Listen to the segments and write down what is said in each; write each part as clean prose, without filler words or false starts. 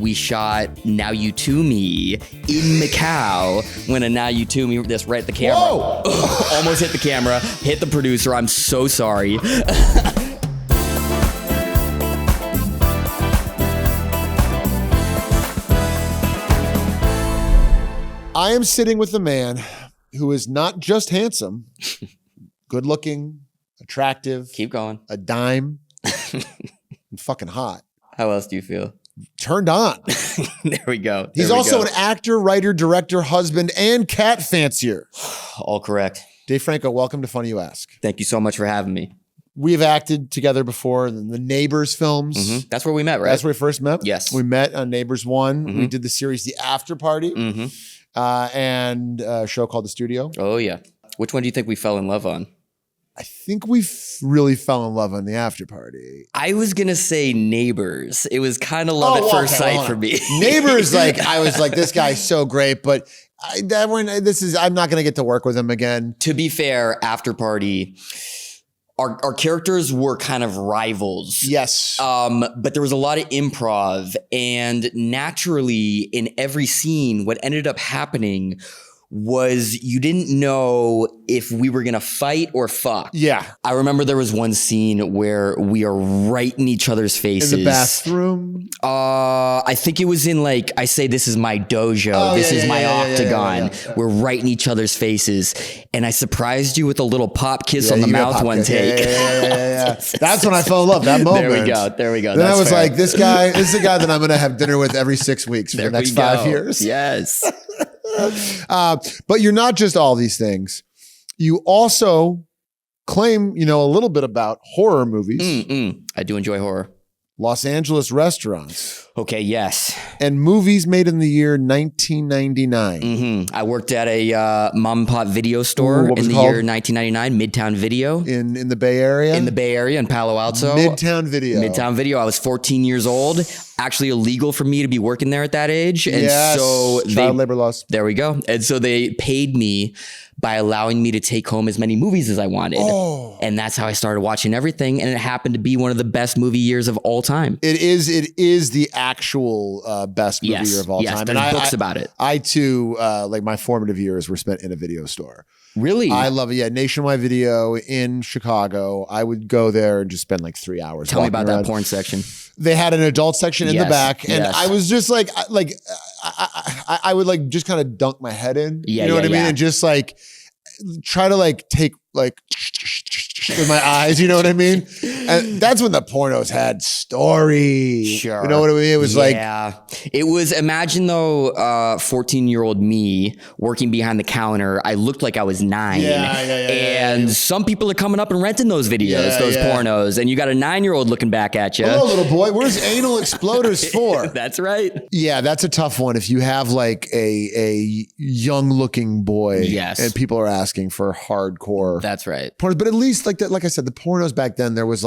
we shot Now You To Me in Macau. When a Now You To Me, this right at the camera. Whoa! Almost hit the camera, hit the producer. I'm so sorry. I am sitting with a man who is not just handsome, good looking, attractive, Keep going. a dime, and fucking hot. How else do you feel? Turned on. There we go. He's also an actor, writer, director, husband, and cat fancier. All correct. Dave Franco, welcome to Funny You Ask. Thank you so much for having me. We've acted together before in the Neighbors films. Mm-hmm. That's where we met, right? That's where we first met? Yes. We met on Neighbors 1. Mm-hmm. We did the series The After Party and a show called The Studio. Oh, yeah. Which one do you think we fell in love on? I think we really fell in love on The After Party. I was going to say Neighbors. It was kind of love at first sight for me. Neighbors, I was like, this guy's so great, but I'm not going to get to work with him again. To be fair, After Party, our characters were kind of rivals. Yes. But there was a lot of improv, and naturally in every scene, what ended up happening was you didn't know if we were going to fight or fuck. Yeah. I remember there was one scene where we are right in each other's faces. In the bathroom? I think it was in I say, this is my dojo. This is my octagon. Yeah. We're right in each other's faces. And I surprised you with a little pop kiss on the mouth one take. Yeah. That's when I fell in love, that moment. There we go. Then I was like, this is the guy that I'm going to have dinner with every 6 weeks for the next 5 years. Yes. But you're not just all these things. You also claim, a little bit about horror movies. I do enjoy horror. Los Angeles restaurants. Okay, yes. And movies made in the year 1999. I worked at a mom and pop video store in the year 1999, Midtown Video. In the Bay Area? In the Bay Area, in Palo Alto. Midtown Video. Midtown Video. I was 14 years old. Actually illegal for me to be working there at that age. And so child labor laws. There we go. And so they paid me by allowing me to take home as many movies as I wanted. Oh. And that's how I started watching everything. And it happened to be one of the best movie years of all time. It is the actual best movie year of all time. There's and books about it. I too, my formative years were spent in a video store. Really? I love it. Yeah. Nationwide Video in Chicago. I would go there and just spend 3 hours. Tell me about around. that porn section. They had an adult section in the back. And I was just I would just kind of dunk my head in. You know what I mean? And just try to take with my eyes, you know what I mean? And that's when the pornos had story. Sure. You know what I mean? It was it was, imagine though, 14-year-old me working behind the counter. I looked like I was 9. And some people are coming up and renting those videos, those pornos. And you got a 9-year-old looking back at you. Hello, little boy. Where's Anal Exploders for? That's right. Yeah, that's a tough one. If you have a young looking boy and people are asking for hardcore. That's right. Pornos, but at least like I said, the pornos back then, there was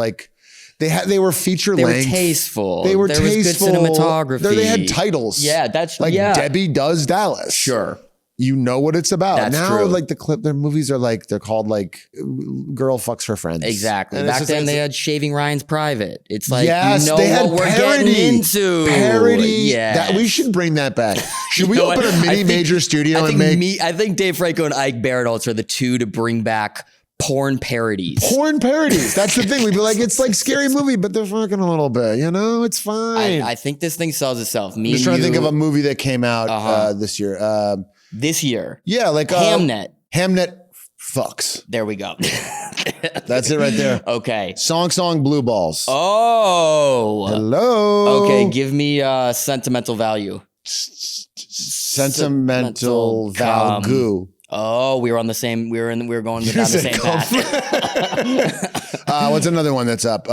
they were feature length. They were tasteful. There was good cinematography. They had titles. Yeah, that's Debbie Does Dallas. Sure. You know what it's about. That's now, true. their movies are they're called Girl Fucks Her Friends. Exactly. And back then they had Shaving Ryan's Private. It's they had what we're parody. Getting into. Parody. Yeah. We should bring that back. Should we open a mini major studio and make? I think Dave Franco and Ike Barinholtz are the two to bring back porn parodies. Porn parodies. That's the thing. We'd be like, it's like Scary Movie, but they're fucking a little bit, it's fine. I think this thing sells itself. I'm just trying to think of a movie that came out this year. This year. Yeah, Hamnet. Hamnet fucks. There we go. That's it right there. Okay. Song Blue Balls. Oh. Hello. Okay, give me sentimental value. Sentimental value. Oh, we were on the same. We were going down the same path. What's another one that's up?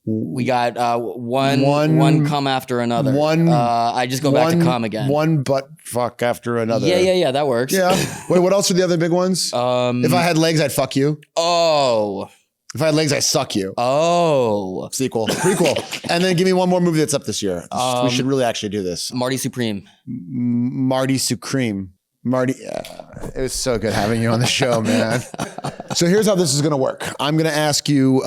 We got one come after another. I just go back to come again. One butt fuck after another. Yeah. That works. Yeah. Wait, what else are the other big ones? If I had legs, I'd fuck you. Oh. If I had legs, I suck you. Oh. Sequel, prequel, and then give me one more movie that's up this year. We should really actually do this. Marty Supreme. Marty Supreme. Marty, it was so good having you on the show, man. So here's how this is going to work. I'm going to ask you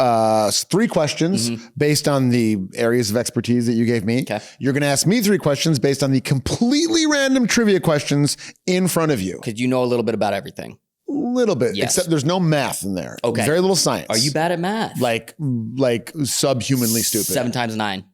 3 questions based on the areas of expertise that you gave me. Okay. You're going to ask me 3 questions based on the completely random trivia questions in front of you. Because you know a little bit about everything. A little bit, yes. except there's no math in there. Okay. Very little science. Are you bad at math? Like subhumanly stupid. 7 times 9.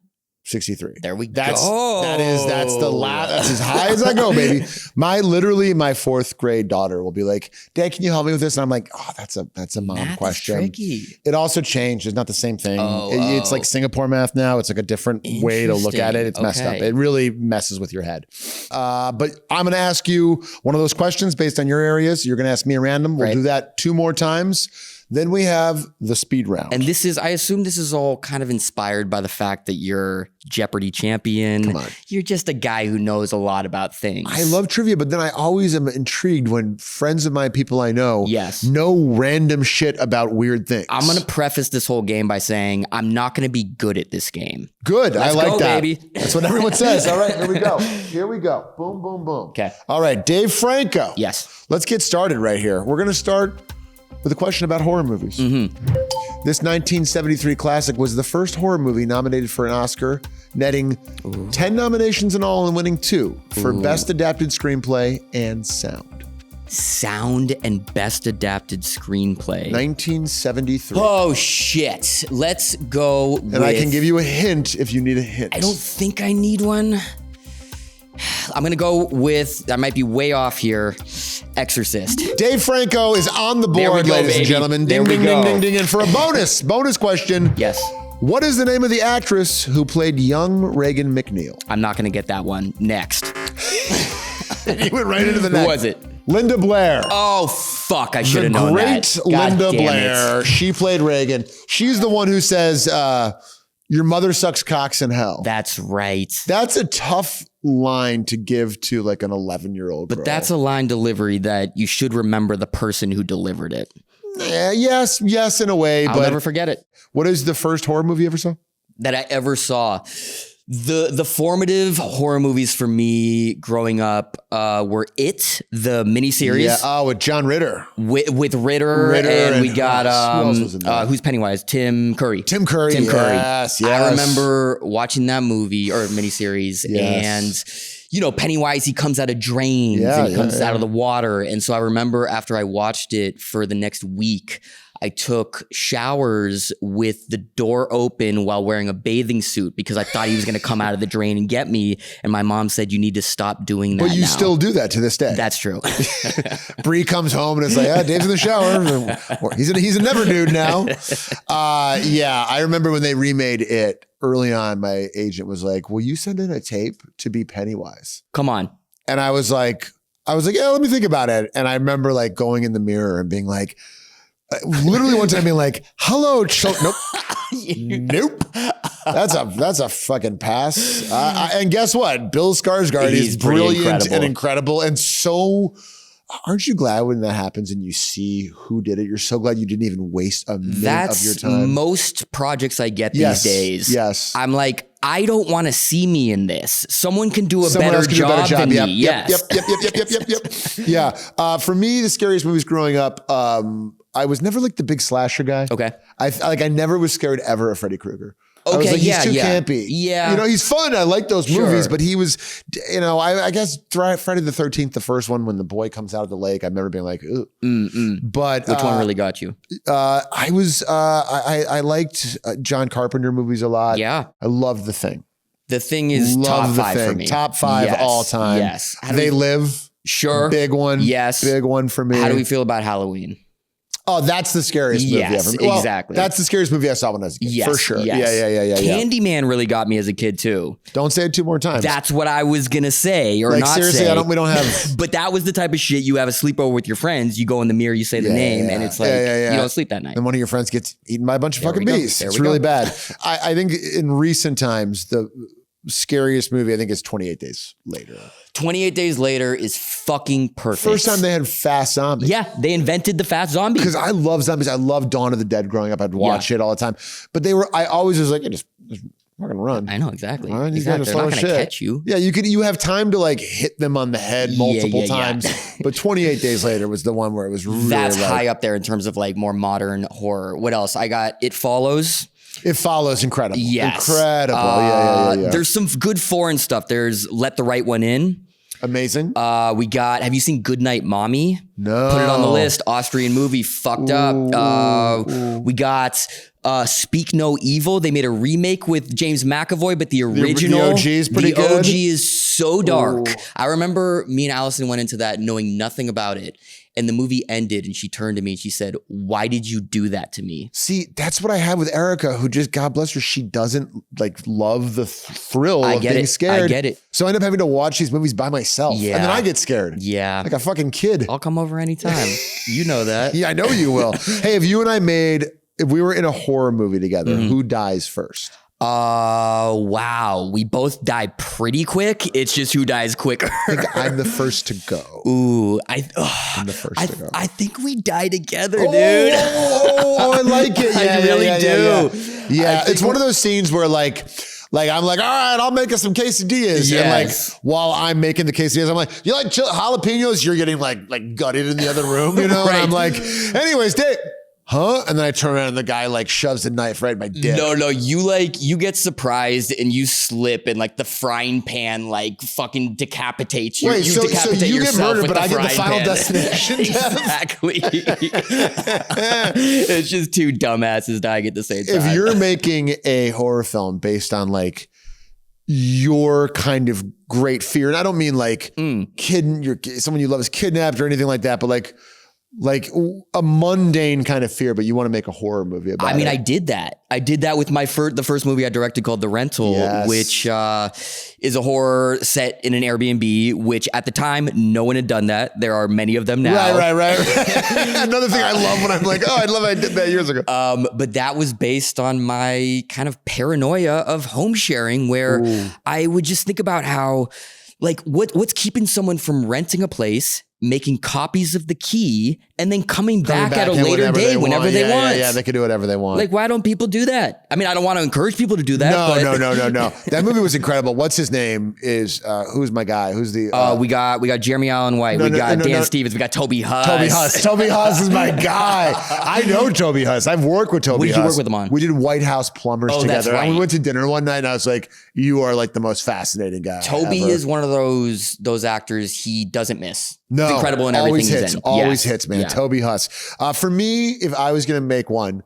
63. There we go. That's as high as I go, baby. My 4th grade daughter will be like, Dad, can you help me with this? And I'm like, oh, that's a mom math question. Is tricky. It also changed. It's not the same thing. It's like Singapore math now. It's like a different way to look at it. It's messed up. It really messes with your head. But I'm going to ask you one of those questions based on your areas. You're going to ask me a random. We'll do that 2 more times. Then we have the speed round. And I assume this is all kind of inspired by the fact that you're Jeopardy champion. Come on. You're just a guy who knows a lot about things. I love trivia, but then I always am intrigued when friends of mine, people I know, know random shit about weird things. I'm going to preface this whole game by saying I'm not going to be good at this game. Good. I like that. Baby. That's what everyone says. All right, here we go. Here we go. Boom, boom, boom. Okay. All right, Dave Franco. Yes. Let's get started right here. We're going to start with a question about horror movies. This 1973 classic was the first horror movie nominated for an Oscar, netting 10 nominations in all and winning 2 for Best Adapted Screenplay and Sound. Sound and Best Adapted Screenplay. 1973. Oh, shit. Let's go And I can give you a hint if you need a hint. I don't think I need one. I'm going to go with, I might be way off here, Exorcist. Dave Franco is on the board, ladies and gentlemen. Ding, ding, ding, ding, ding. And for a bonus question. Yes. What is the name of the actress who played young Regan McNeil? I'm not going to get that one. Next. He went right into the next. Who was it? Linda Blair. Oh, fuck. I should have known that. The great Linda Blair. She played Regan. She's the one who says, your mother sucks cocks in hell. That's right. That's a tough line to give to like an 11-year-old girl. But that's a line delivery that you should remember the person who delivered it. Yes, in a way. I'll never forget it. What is the first horror movie you ever saw? That I ever saw. The formative horror movies for me growing up were It, the miniseries. Yeah, with John Ritter. With Ritter and we got who's Pennywise? Tim Curry. Tim Curry. Yes. I remember watching that movie or miniseries and Pennywise, he comes out of drains and he comes out of the water. And so I remember after I watched it for the next week, I took showers with the door open while wearing a bathing suit because I thought he was going to come out of the drain and get me. And my mom said, you need to stop doing that. But you still do that to this day. That's true. Bree comes home and it's like, Dave's in the shower. He's a never dude now. I remember when they remade it early on, my agent was like, will you send in a tape to be Pennywise? Come on. And I was like, yeah, let me think about it. And I remember like going in the mirror and being like, literally one time being like, hello, nope. Nope. That's a fucking pass. And guess what? Bill Skarsgård is brilliant and incredible. And so aren't you glad when that happens and you see who did it? You're so glad you didn't even waste a minute of your time. Most projects I get these days. Yes. I'm like, I don't want to see me in this. Someone can do a better job than me. Yes. Yep. Yeah. For me, the scariest movies growing up, I was never like the big slasher guy. Okay. I never was scared ever of Freddy Krueger. Okay, I was like, he's too campy. Yeah. He's fun. I like those movies, but he was, I guess Friday the 13th, the first one when the boy comes out of the lake, I remember being like, ooh. But which one really got you? I liked John Carpenter movies a lot. Yeah. I loved The Thing. The Thing is top 5 for me. Top 5 all time. Yes. They Live. Sure. Big one. Yes. Big one for me. How do we feel about Halloween? Oh, that's the scariest movie ever. Well, exactly. That's the scariest movie I saw when I was a kid. Yes, for sure. Yes. Yeah. Candyman really got me as a kid too. Don't say it 2 more times. That's what I was gonna say, or like, not seriously, say. we don't have. But that was the type of shit you have a sleepover with your friends. You go in the mirror, you say the name, and it's like you don't sleep that night. And one of your friends gets eaten by a bunch of fucking bees. It's really bad. I think in recent times the scariest movie I think is 28 Days Later. 28 Days Later is fucking perfect. First time they had fast zombies. Yeah, they invented the fast zombie. Because I love zombies. I love Dawn of the Dead growing up. I'd watch it all the time. But I always was like, just fucking run. I know exactly. Run, exactly. They're not going to catch you. Yeah, you have time to like hit them on the head multiple times. But 28 Days Later was the one where it was really That's high up there in terms of like more modern horror. What else? I got It Follows. It Follows, incredible. Yes. Incredible. Yeah. There's some good foreign stuff. There's Let the Right One In. Amazing. We got, have you seen Goodnight Mommy? No. Put it on the list. Austrian movie, fucked up. We got Speak No Evil. They made a remake with James McAvoy, but the original, the OG is pretty good. The OG is so dark. I remember me and Allison went into that knowing nothing about it. And the movie ended and she turned to me and she said, why did you do that to me? See, that's what I had with Erica, who just, God bless her, she doesn't like love the thrill of being scared. I get it. So I end up having to watch these movies by myself. Yeah. And then I get scared. Yeah. Like a fucking kid. I'll come over anytime. You know that. Yeah, I know you will. Hey, if you and I if we were in a horror movie together, who dies first? Wow. We both die pretty quick. It's just who dies quicker. I think I'm the first to go. Ooh, I'm the first to go. I think we die together, dude. Oh, I like it. Yeah, I really do. Yeah, it's one of those scenes where like I'm like, all right, I'll make us some quesadillas. Yes. And like while I'm making the quesadillas, I'm like, you like jalapenos? You're getting like gutted in the other room, you know? Right. And I'm like, anyways, Dave. Huh? And then I turn around and the guy like shoves a knife right in my dick. No, you get surprised and you slip and like the frying pan like fucking decapitates you. Wait, so you get murdered, but I get the final destination. Exactly. It's just two dumbasses dying at the same time. If you're making a horror film based on like your kind of great fear, and I don't mean like someone you love is kidnapped or anything like that, but like a mundane kind of fear, but you want to make a horror movie about it. I mean, I did that. I did that with the first movie I directed called The Rental, which is a horror set in an Airbnb, which at the time, no one had done that. There are many of them now. Right. Another thing I love when I'm like, oh, I did that years ago. But that was based on my kind of paranoia of home sharing, where I would just think about how, like, what's keeping someone from renting a place, making copies of the key, and then coming back at a later day whenever they want. Yeah, they can do whatever they want. Like, why don't people do that? I mean, I don't want to encourage people to do that. No. That movie was incredible. What's his name? Who's my guy? Who's the? We got Jeremy Allen White. We got Dan Stevens. We got Toby Huss. Toby Huss is my guy. I know Toby Huss. I've worked with Toby Huss. What did you work with him on? We did White House Plumbers together. That's right. We went to dinner one night and I was like, you are like the most fascinating guy. Toby ever. is one of those actors. He doesn't miss. No, it's incredible in everything he's in. Always hits, man. Yeah. Toby Huss. For me, if I was going to make one,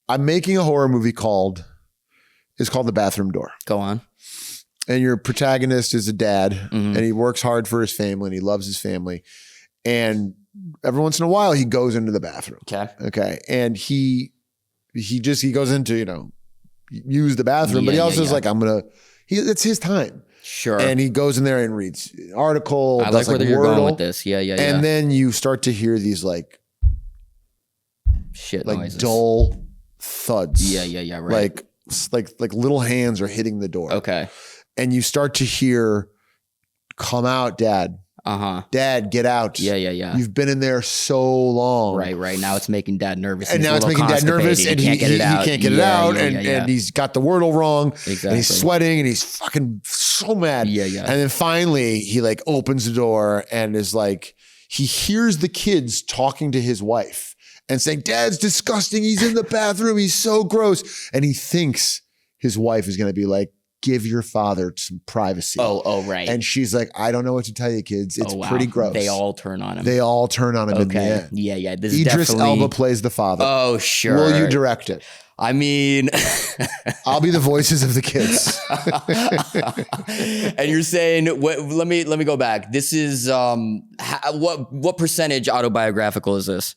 I'm making a horror movie called The Bathroom Door. Go on. And your protagonist is a dad and he works hard for his family and he loves his family. And every once in a while he goes into the bathroom. Okay. And he goes into, use the bathroom, but he also is like, it's his time. Sure. And he goes in there and reads an article. I like where you're going with this. Yeah. And then you start to hear these like shit like noises. Dull thuds. Yeah. Right. Like little hands are hitting the door. Okay. And you start to hear, come out, Dad. Dad, get out. Yeah. You've been in there so long. Right. Now it's making Dad nervous. And now it's making Dad nervous and he can't get it out. And he's got the wordle wrong. Exactly. And he's sweating and he's fucking so mad. Yeah. And then finally he like opens the door and is like, he hears the kids talking to his wife and saying, Dad's disgusting. He's in the bathroom. He's so gross. And he thinks his wife is going to be like, give your father some privacy. Oh, right. And she's like, I don't know what to tell you, kids. It's pretty gross. They all turn on him. In the end. Yeah. This is Idris definitely... Elba plays the father. Oh, sure. Will you direct it? I mean... I'll be the voices of the kids. And you're saying, let me go back. This is, what percentage autobiographical is this?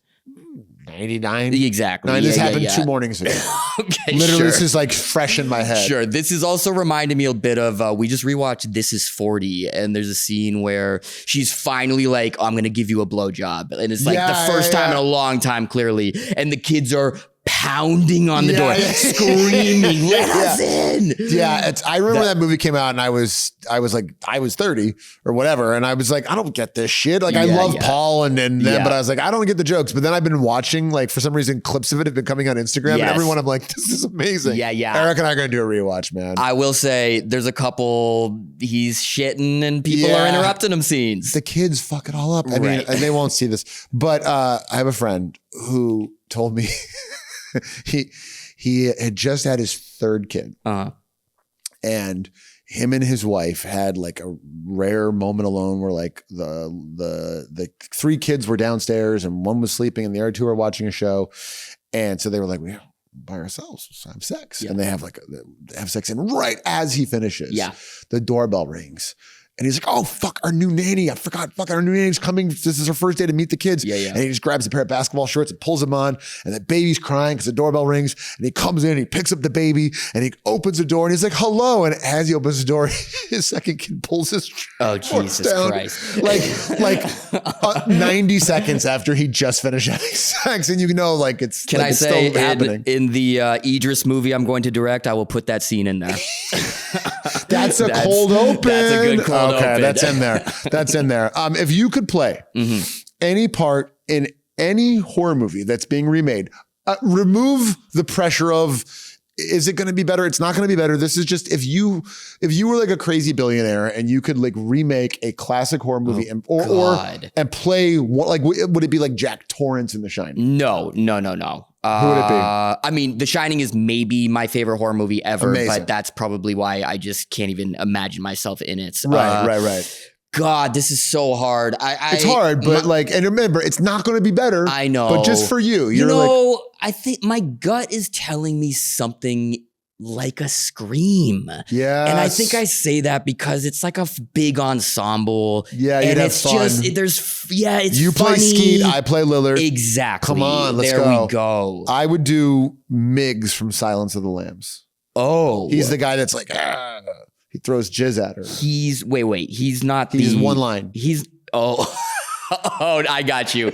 99. Exactly. This happened 2 mornings ago. Okay, literally, sure. This is like fresh in my head. Sure. This is also reminding me a bit of, we just rewatched This Is 40, and there's a scene where she's finally like, I'm going to give you a blowjob. And it's like the first time in a long time, clearly. And the kids are pounding on the door, screaming, let us in. Yeah, I remember that movie came out, and I was 30 or whatever, and I was like, I don't get this shit. Like, I love Paul and then, but I was like, I don't get the jokes. But then I've been watching, like, for some reason, clips of it have been coming on Instagram, and everyone, I'm like, this is amazing. Yeah. Eric and I are gonna do a rewatch, man. I will say, there's a couple he's shitting and people are interrupting him scenes. The kids fuck it all up. I mean, and they won't see this, but I have a friend who told me. He had just had his third kid, and him and his wife had like a rare moment alone where like the three kids were downstairs and one was sleeping and the other two were watching a show, and so they were like, we're by ourselves, let's have sex, and they have sex, and right as he finishes, the doorbell rings. And he's like, oh, fuck, our new nanny. I forgot, fuck, our new nanny's coming. This is her first day to meet the kids. And he just grabs a pair of basketball shorts and pulls them on. And the baby's crying because the doorbell rings. And he comes in, he picks up the baby, and he opens the door, and he's like, hello. And as he opens the door, his second kid pulls his Jesus down. Christ. Like 90 seconds after he just finished having sex. And you know, like, it's, Can like, I it's say, still happening. In the Idris movie I'm going to direct, I will put that scene in there. That's a cold open. That's a good cold open. Okay, that's in there. That's in there. If you could play any part in any horror movie that's being remade, remove the pressure of, is it going to be better? It's not going to be better. This is just, if you were like a crazy billionaire and you could like remake a classic horror movie and play what, like, would it be like Jack Torrance in The Shining? No. Who would it be? I mean, The Shining is maybe my favorite horror movie ever, Amazing. but that's probably why I just can't even imagine myself in it. Right. God, this is so hard. It's hard, but and remember, it's not going to be better. I know. But just for you. I think my gut is telling me something like a Scream. Yeah. And I think I say that because it's like a big ensemble. Yeah, and it's fun. It's you funny. Play Skeet, I play Lillard. Exactly. Come on, let's go. There we go. I would do Miggs from Silence of the Lambs. Oh. He's the guy that's like, he throws jizz at her. He's not He's one line. Oh, I got you.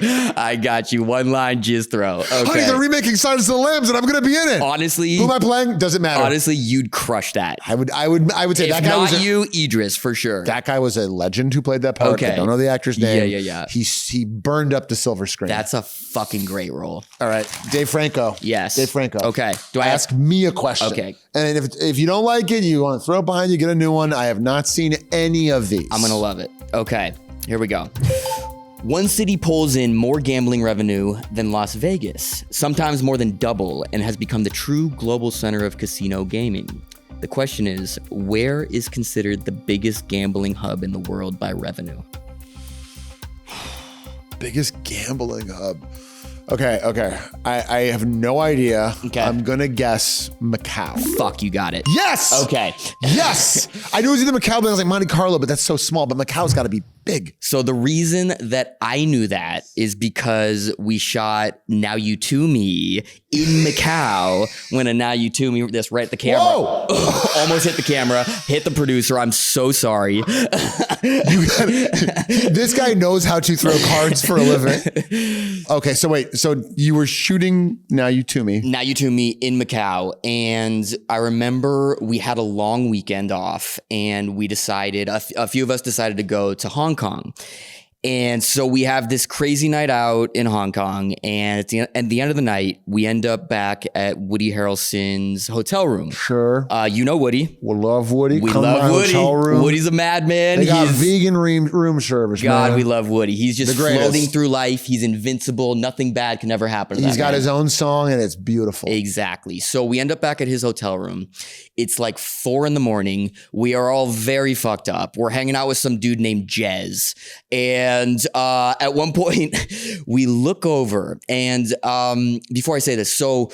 One line jizz throw. Okay. Honey, they're remaking Silence of the Lambs, and I'm going to be in it. Honestly, who am I playing? Doesn't matter. Honestly, you'd crush that. I would say if that guy was you, Idris, for sure. That guy was a legend who played that part. Okay. I don't know the actor's name. Yeah. He burned up the silver screen. That's a fucking great role. All right, Dave Franco. Yes, Dave Franco. Okay. Do I ask me a question? Okay. And if you don't like it, you want to throw it behind you, get a new one. I have not seen any of these. I'm gonna love it. Okay, here we go. One city pulls in more gambling revenue than Las Vegas, sometimes more than double, and has become the true global center of casino gaming. The question is, where is considered the biggest gambling hub in the world by revenue? Biggest gambling hub. Okay. I have no idea. Okay. I'm going to guess Macau. Fuck, you got it. Yes! Okay. Yes! I knew it was either Macau, but I was like Monte Carlo, but that's so small. But Macau's got to be big. So the reason that I knew that is because we shot Now You To Me in Macau when a Now You To Me, this right at the camera. Whoa! Almost hit the camera, hit the producer. I'm so sorry. This guy knows how to throw cards for a living. Okay, so wait. So you were shooting Now You To Me. Now You To Me in Macau. And I remember we had a long weekend off and we decided, a few of us decided to go to Hong Kong. And so we have this crazy night out in Hong Kong. And at the end of the night, we end up back at Woody Harrelson's hotel room. Sure. You know Woody. We love Woody. We love Woody. Hotel room. Woody's a madman. They got vegan room service, God, man. we love Woody. He's just floating through life. He's invincible. Nothing bad can ever happen to He's got his own song and it's beautiful. Exactly. So we end up back at his hotel room. It's like 4 a.m. We are all very fucked up. We're hanging out with some dude named Jez. And at one point, we look over. And before I say this, so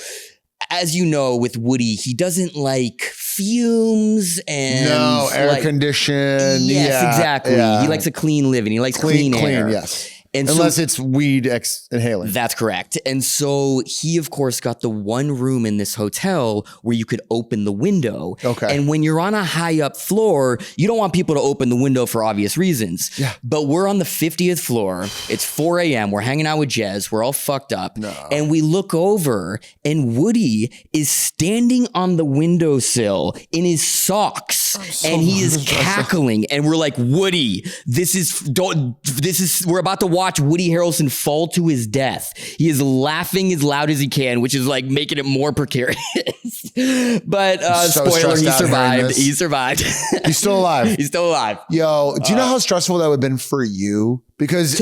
as you know, with Woody, he doesn't like fumes and air condition. Yes, exactly. Yeah. He likes a clean living. He likes clean air. Yes. And unless it's weed inhaling. That's correct. And so he, of course, got the one room in this hotel where you could open the window. Okay. And when you're on a high up floor, you don't want people to open the window for obvious reasons. Yeah. But we're on the 50th floor. It's 4 a.m. We're hanging out with Jez. We're all fucked up. No. And we look over and Woody is standing on the windowsill in his socks and he is cackling. And we're like, Woody, we're about to watch Woody Harrelson fall to his death. He is laughing as loud as he can, which is like making it more precarious. But spoiler, he survived. He survived. He's still alive. He's still alive. Yo, do you know how stressful that would have been for you? Because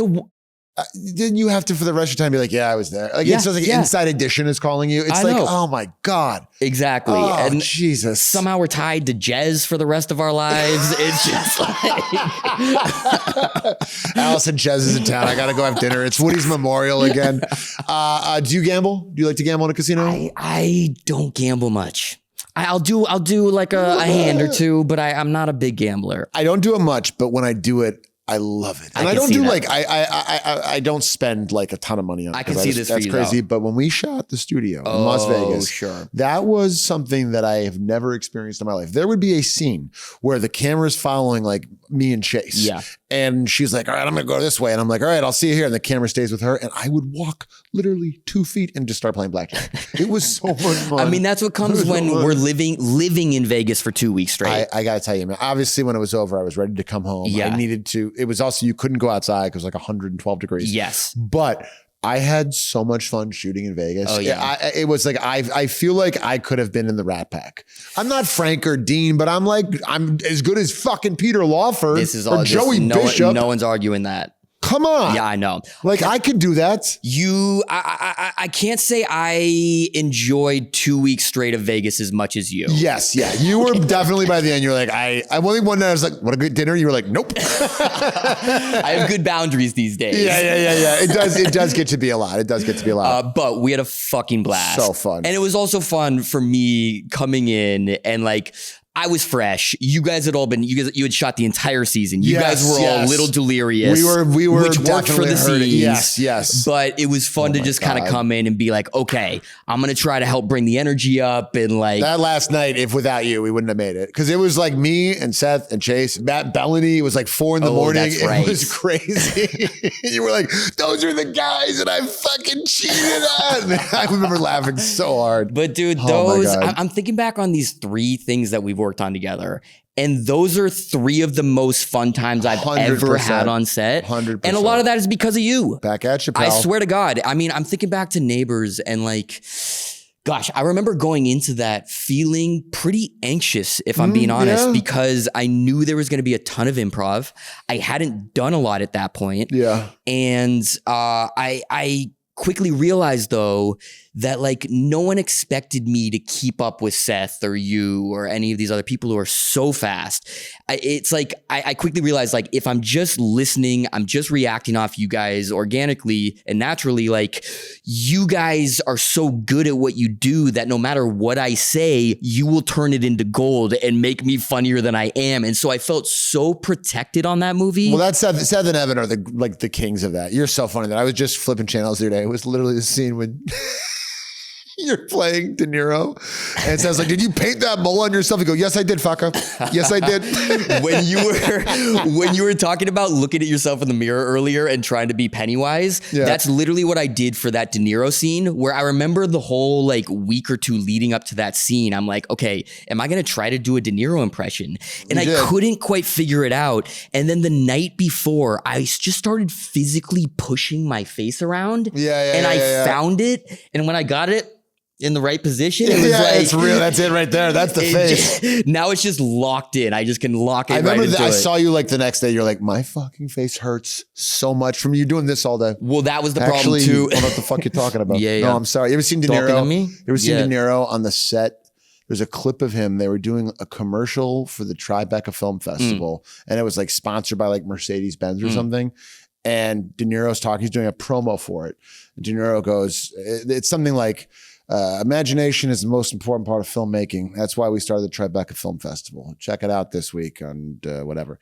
didn't you have to, for the rest of your time, be like, yeah, I was there? Like, it's just like Inside Edition is calling you. It's like, oh my God. Exactly. Oh, and Jesus. Somehow we're tied to Jez for the rest of our lives. It's just like Alison, Jez is in town. I got to go have dinner. It's Woody's memorial again. Do you gamble? Do you like to gamble in a casino? I don't gamble much. I'll do like a hand or two, but I'm not a big gambler. I don't do it much, but when I do it, I love it. And I don't do like, I don't spend like a ton of money on it. I can see this for you, that's crazy. though. But when we shot the studio in Las Vegas, that was something that I have never experienced in my life. There would be a scene where the camera's following like me and Chase. Yeah. And she's like, all right, I'm going to go this way. And I'm like, all right, I'll see you here. And the camera stays with her. And I would walk literally 2 feet and just start playing blackjack. It was so much fun. I mean, that's what comes when we're living in Vegas for 2 weeks straight. I got to tell you, man, obviously when it was over, I was ready to come home. Yeah. I needed to, it was also, you couldn't go outside because it was like 112 degrees. Yes. But I had so much fun shooting in Vegas. Oh, yeah. It was like, I feel like I could have been in the Rat Pack. I'm not Frank or Dean, but I'm as good as fucking Peter Lawford or Joey Bishop. No one's arguing that. Come on. Yeah, I know. Like I could do that. I can't say I enjoyed 2 weeks straight of Vegas as much as you. Yes. Yeah. You were definitely by the end. You're like, I only one night I was like, what a good dinner. You were like, nope. I have good boundaries these days. Yeah. It does get to be a lot. It does get to be a lot. But we had a fucking blast. So fun. And it was also fun for me coming in and like, I was fresh. You guys had all been, you had shot the entire season. You guys were all a little delirious. We were which worked for the scenes. Yes. But it was fun to just kind of come in and be like, okay, I'm going to try to help bring the energy up. And like that last night, if without you, we wouldn't have made it. Cause it was like me and Seth and Chase, Matt Bellany. It was like 4 in the morning. That's right. It was crazy. You were like, those are the guys that I fucking cheated on. I remember laughing so hard. But dude, I'm thinking back on these 3 things that we've worked on together. And those are 3 of the most fun times I've ever had on set. 100%. And a lot of that is because of you. Back at you, pal. I swear to God. I mean, I'm thinking back to Neighbors and like, gosh, I remember going into that feeling pretty anxious, if I'm being honest, because I knew there was going to be a ton of improv. I hadn't done a lot at that point. Yeah. And I quickly realized though that like no one expected me to keep up with Seth or you or any of these other people who are so fast. It's like I quickly realized like if I'm just listening, I'm just reacting off you guys organically and naturally, like you guys are so good at what you do that no matter what I say, you will turn it into gold and make me funnier than I am. And so I felt so protected on that movie. Well, that's Seth and Evan are the kings of that. You're so funny that I was just flipping channels the other day. It was literally the scene when you're playing De Niro and it says like, did you paint that mole on yourself? You go, yes, I did, fucker. Yes, I did. when you were talking about looking at yourself in the mirror earlier and trying to be Pennywise, that's literally what I did for that De Niro scene where I remember the whole like week or 2 leading up to that scene. I'm like, okay, am I going to try to do a De Niro impression? And I couldn't quite figure it out. And then the night before I just started physically pushing my face around and I found it. And when I got it in the right position, it was like, it's real. That's it right there. That's the face. Now it's just locked in. I just can lock it. I remember I saw you like the next day. You're like, my fucking face hurts so much from you doing this all day. Well, that was the problem too. I don't know what the fuck you're talking about. No, I'm sorry. You ever seen De Niro? Talking to me? You ever seen De Niro on the set? There's a clip of him. They were doing a commercial for the Tribeca Film Festival, and it was like sponsored by like Mercedes-Benz or something. And De Niro's talking. He's doing a promo for it. De Niro goes, it's something like, Imagination is the most important part of filmmaking. That's why we started the Tribeca Film Festival. Check it out this week on whatever.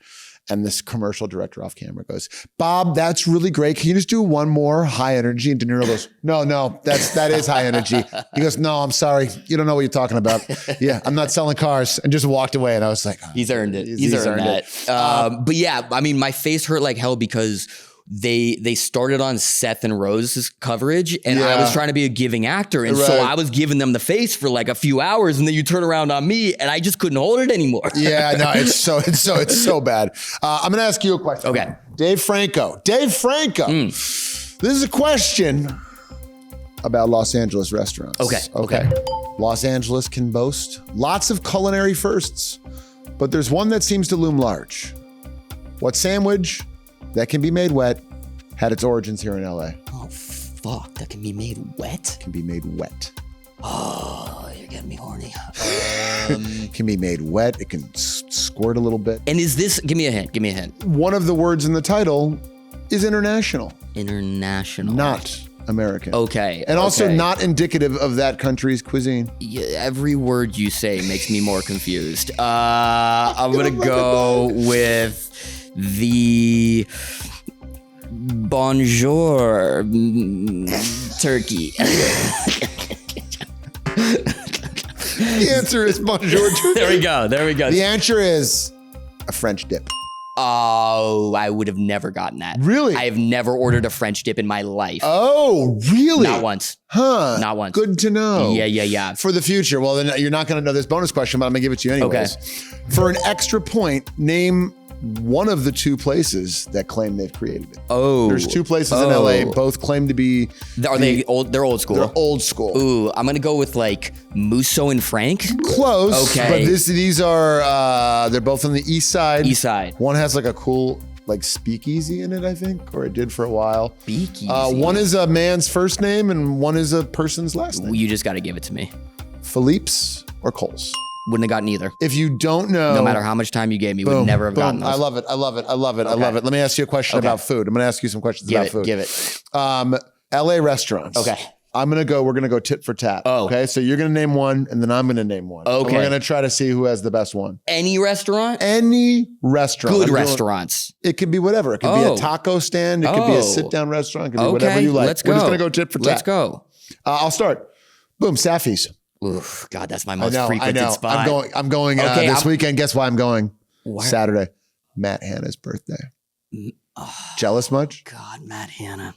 And this commercial director off camera goes, Bob, that's really great. Can you just do one more high energy? And De Niro goes, no, that is high energy. He goes, no, I'm sorry. You don't know what you're talking about. Yeah, I'm not selling cars. And just walked away. And I was like, oh, he's earned it. He's earned that. But yeah, I mean, my face hurt like hell because they started on Seth and Rose's coverage, and I was trying to be a giving actor, and so I was giving them the face for like a few hours, and then you turn around on me, and I just couldn't hold it anymore. Yeah, no, it's so bad. I'm gonna ask you a question. Okay, Dave Franco. This is a question about Los Angeles restaurants. Okay. Los Angeles can boast lots of culinary firsts, but there's one that seems to loom large. What sandwich that can be made wet had its origins here in LA? Oh, fuck. That can be made wet? Can be made wet. Oh, you're getting me horny. Can be made wet. It can squirt a little bit. And is this, give me a hint. One of the words in the title is international. International. Not American. Okay. And also not indicative of that country's cuisine. Yeah, every word you say makes me more confused. I'm going to go with the bonjour turkey. The answer is bonjour turkey. There we go. The answer is a French dip. Oh, I would have never gotten that. Really? I have never ordered a French dip in my life. Oh, really? Not once. Huh. Not once. Good to know. Yeah. For the future. Well, then you're not going to know this bonus question, but I'm going to give it to you anyways. Okay. For an extra point, name one of the two places that claim they've created it. Oh. There's two places in LA, both claim to be... Are they old? They're old school. They're old school. Ooh, I'm going to go with like Musso and Frank. Close. Okay. But these are, they're both on the east side. East side. One has like a cool like speakeasy in it, I think, or it did for a while. Speakeasy. One is a man's first name and one is a person's last name. You just got to give it to me. Philippe's or Cole's. Wouldn't have gotten either. If you don't know, no matter how much time you gave me, would never have gotten those. I love it. Let me ask you a question about food. I'm going to ask you some questions about food. Give it. LA restaurants. Okay. We're going to go tit for tat. Oh. Okay. So you're going to name one and then I'm going to name one. Okay. And we're going to try to see who has the best one. Any restaurant? Any restaurant. Good restaurants. It could be whatever. It could be a taco stand. It could be a sit down restaurant. It could be whatever you like. Let's go. We're just going to go tit for tat. Let's go. I'll start. Boom. Safi's. Oof, God, that's my most frequented spot. I'm going this weekend. Guess why I'm going? What? Saturday. Matt Hanna's birthday. Jealous much? God, Matt Hanna.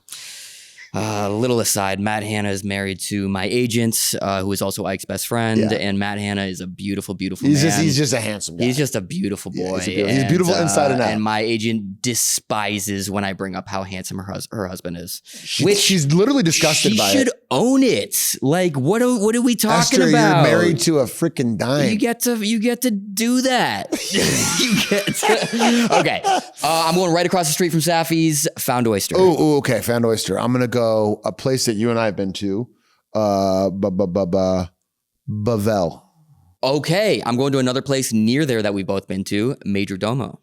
Little aside, Matt Hanna is married to my agent, who is also Ike's best friend, and Matt Hanna is a beautiful, beautiful man. He's just a handsome guy. He's just a beautiful boy. He's beautiful inside and out. And my agent despises when I bring up how handsome her husband is. She's literally disgusted by it. She should own it. Like, what are we talking Esther, about? You're married to a freaking dime. You get to do that. Okay. I'm going right across the street from Safi's, Found Oyster. Oh, okay. Found Oyster. I'm going to go a place that you and I have been to. Bavel. Okay. I'm going to another place near there that we've both been to, Major Domo.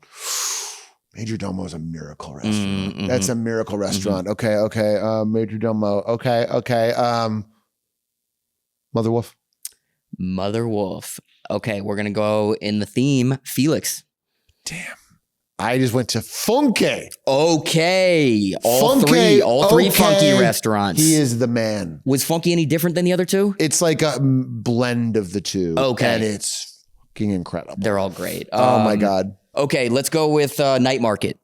Major Domo is a miracle restaurant. Mm-hmm. That's a miracle restaurant. Mm-hmm. Okay. Major Domo. Okay. Mother Wolf. Mother Wolf. Okay. We're going to go in the theme, Felix. Damn. I just went to Funke. Okay. All three funky restaurants. He is the man. Was Funky any different than the other two? It's like a blend of the two. Okay. And it's fucking incredible. They're all great. Oh my God. Okay, let's go with Night Market.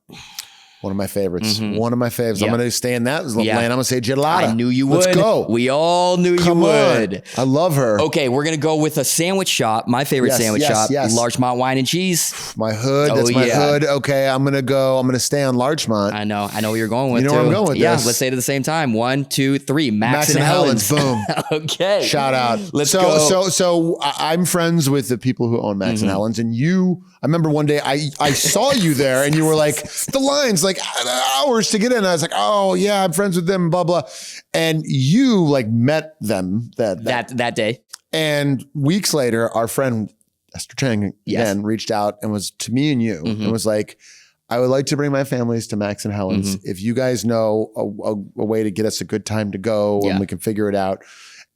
One of my favorites. Mm-hmm. One of my faves. Yep. I'm going to stay in that lane. I'm going to say Gelada. I knew you would. Let's go. We all knew you would. I love her. Okay, we're going to go with a sandwich shop. My favorite sandwich shop. Larchmont Wine and Cheese. My hood. That's my hood. Okay, I'm going to stay on Larchmont. I know where you're going with You know where I'm going with this. Yeah, let's say it at the same time. 1, 2, 3. Max and Helen's. Boom. Okay. Shout out. Let's go. So I'm friends with the people who own Max and Helen's, and I remember one day I saw you there and you were like, the line's like hours to get in. I was like, oh yeah, I'm friends with them, blah, blah. And you like met them that day. And weeks later, our friend Esther Chang again reached out and was to me and you and was like, I would like to bring my families to Max and Helen's. If you guys know a way to get us a good time to go and we can figure it out.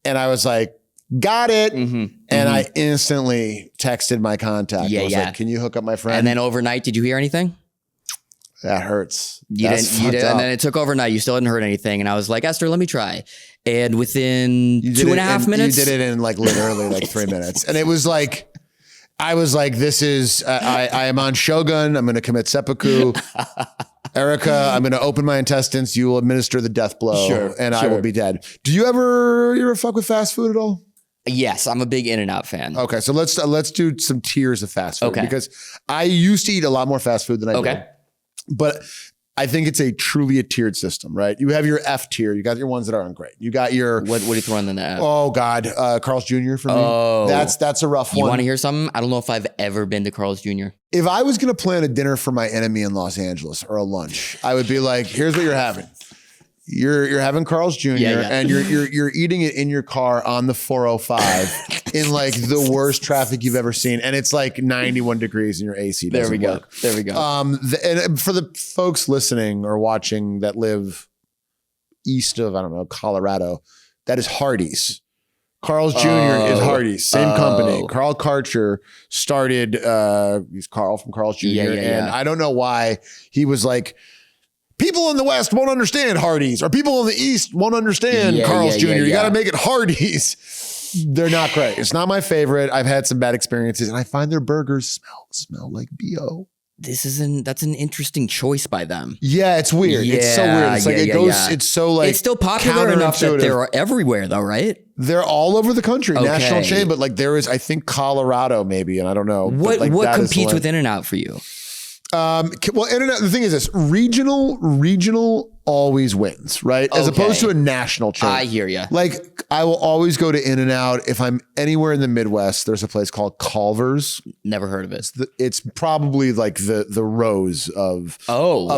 And I was like, got it. And I instantly texted my contact. I was like, can you hook up my friend? And then overnight, did you hear anything? That hurts. You didn't. And then it took overnight. You still hadn't heard anything. And I was like, Esther, let me try. And within 2.5 minutes. You did it in like literally like 3 minutes. And it was like, I was like, this is, I am on Shogun. I'm going to commit seppuku. Erica, I'm going to open my intestines. You will administer the death blow and I will be dead. Do you ever fuck with fast food at all? Yes, I'm a big In-N-Out fan. Okay, so let's do some tiers of fast food because I used to eat a lot more fast food than I do. But I think it's truly a tiered system, right? You have your F tier. You got your ones that aren't great. You got your what do you throw in the F? Oh God, Carl's Jr. for me. That's a rough one. You want to hear something? I don't know if I've ever been to Carl's Jr. If I was going to plan a dinner for my enemy in Los Angeles or a lunch, I would be like, here's what you're having. You're having Carl's Jr. And you're eating it in your car on the 405 in like the worst traffic you've ever seen, and it's like 91 degrees and your AC doesn't work. There we go. And for the folks listening or watching that live east of Colorado, that is Hardee's. Carl's Jr. is Hardee's, same company. Carl Karcher started. He's Carl from Carl's Jr. And I don't know why he was like, people in the West won't understand Hardee's, or people in the East won't understand Carl's Jr. You got to make it Hardee's. They're not great. It's not my favorite. I've had some bad experiences, and I find their burgers smell like BO. That's an interesting choice by them. Yeah, it's weird. It's so weird. It's like it goes. It's so like it's still popular enough that they're everywhere, though, right? They're all over the country, national chain. But like there is, I think Colorado maybe, and I don't know. What competes with In-N-Out for you? Well, In-N-Out, the thing is this, regional always wins, right? As opposed to a national chain. I hear you. Like I will always go to In-N-Out. If I'm anywhere in the Midwest, there's a place called Culver's. Never heard of it. It's probably like the Rose of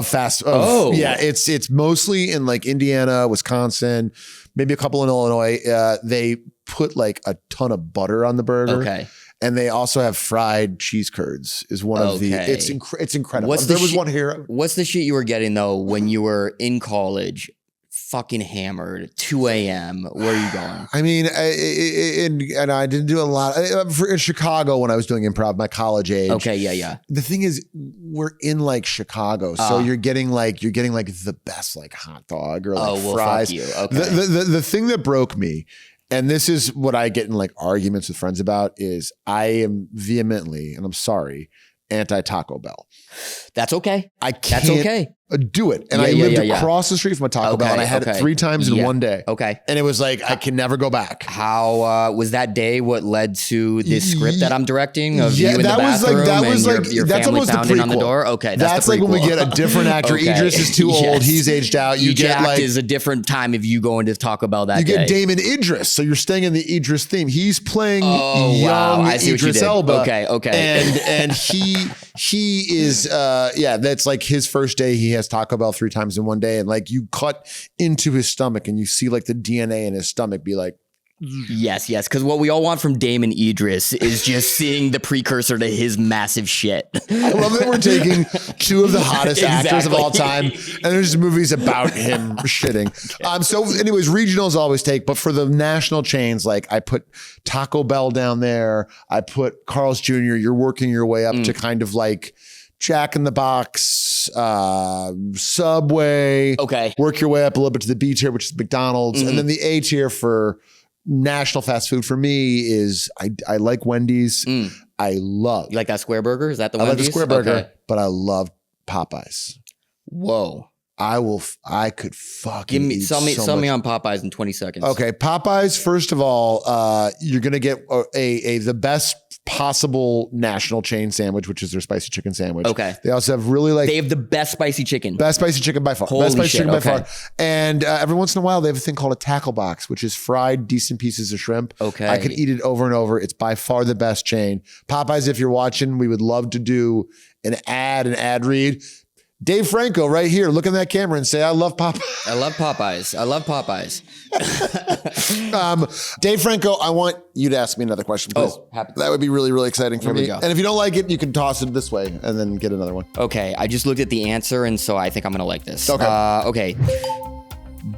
fast. Yeah. It's mostly in like Indiana, Wisconsin, maybe a couple in Illinois. They put like a ton of butter on the burger. Okay. And they also have fried cheese curds is one of the, it's incredible. There was one here. What's the shit you were getting though when you were in college, fucking hammered, 2 a.m.? Where are you going? I mean, and I didn't do a lot. In Chicago when I was doing improv, my college age. Okay, yeah. The thing is, we're in like Chicago. So you're getting like the best like hot dog or like fries. Fuck you. Okay. The thing that broke me, and this is what I get in like arguments with friends about, is I am vehemently, and I'm sorry, anti-Taco Bell. That's okay. I can't do it. And I lived across the street from a Taco Bell, and I had it 3 times in one day. Okay. And it was like, I can never go back. How was that day what led to this script that I'm directing of you in the bathroom your that's family almost pounding the on the door? Okay, that's like when we get a different actor. Idris is too old. He's aged out. You get like is a different time if you go into Taco Bell that day. You get Damon Idris, so you're staying in the Idris theme. He's playing young Idris Elba. Okay. And he is that's like his first day. He has Taco Bell 3 times in one day, and like you cut into his stomach and you see like the DNA in his stomach be like, yes, because what we all want from Damon Idris is just seeing the precursor to his massive shit. I love that we're taking 2 of the hottest actors of all time, and there's movies about him shitting. So anyways, regionals always take, but for the national chains, like I put Taco Bell down there, I put Carl's Jr. You're working your way up to kind of like Jack in the Box, Subway. Okay. Work your way up a little bit to the B tier, which is McDonald's. And then the A tier for national fast food for me is I like Wendy's. I love. You like that square burger? Is that the Wendy's? I like the square burger, but I love Popeyes. Whoa. I could fucking sell me on Popeyes in 20 seconds. Okay. Popeyes, first of all, you're going to get the best possible national chain sandwich, which is their spicy chicken sandwich. Okay. They also have they have the best spicy chicken. Best spicy chicken by far. Holy best spicy shit, chicken by far. And every once in a while, they have a thing called a tackle box, which is fried decent pieces of shrimp. Okay. I could eat it over and over. It's by far the best chain. Popeyes, if you're watching, we would love to do an ad read. Dave Franco right here, look in that camera and say, I love Popeyes. I love Popeyes. Dave Franco, I want you to ask me another question, please. That would be really, really exciting for me. And if you don't like it, you can toss it this way and then get another one. Okay, I just looked at the answer, and so I think I'm going to like this. Okay. Okay.